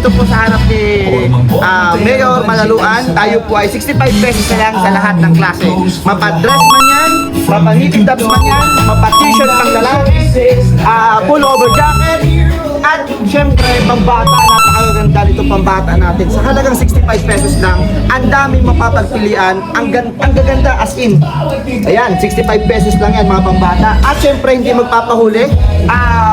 dito po sa harap ni Mayor Malaluan, tayo po ay 65 pesos na lang sa lahat ng klase. Mapa-dress man yan, mapa-knitted tops man yan, mapa-t-shirt pang lalaki, pullover jacket, at syempre pambata, napakaganda dito pambata natin. Sa halagang 65 pesos lang, ang daming mapapagpilian, ang gaganda as in. Ayan, 65 pesos lang yan mga pambata. At syempre hindi magpapahuli,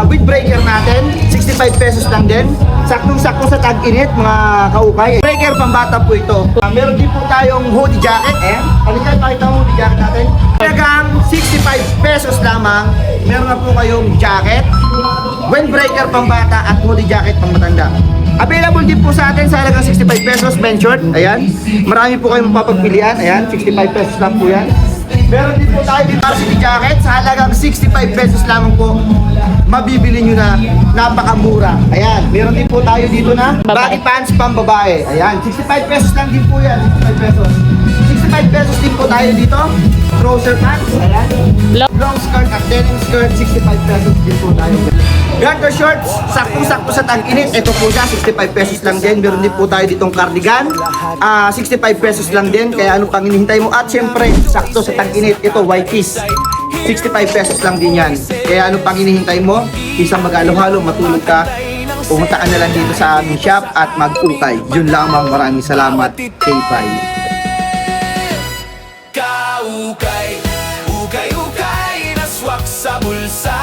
with breaker natin, 65 pesos lang din. Saktong-sakto sa tag-init mga kaukay. Breaker pambata po ito. Meron din po tayong hoodie jacket. Halika, pakita mo hoodie jacket natin. Halagang 65 pesos lamang, meron na po kayong jacket, windbreaker pambata at hoodie jacket pang matanda. Available din po sa atin sa halagang 65 pesos, men short. Ayan. Marami po kayong mapapagpilian. Ayan, 65 pesos lang po yan. Meron din po tayo din varsity jacket sa halagang 65 pesos lamang po. Mabibili nyo na, napakamura. Ayan, meron din po tayo dito na baggy pants pang babae. Ayan, 65 pesos lang din po yan. 65 pesos. 65 pesos din po tayo dito. Trouser pants. Ayan. Long skirt at denim skirt, 65 pesos din po tayo. Garter shorts, sakto-sakto sa tag-init. Ito po siya, 65 pesos lang din. Meron din po tayo ditong cardigan, 65 pesos lang din. Kaya ano pang hinihintay mo? At syempre, sakto sa tag-init, ito white tees, 65 pesos lang din yan. Kaya ano pang hinihintay mo? Isang mag-halo-halo, matulog ka, pumunta ka na lang dito sa aming shop at mag-ukay. Yun lamang, maraming salamat. K-Bye. Kaukay, ukay-ukay, naswak sa bulsa.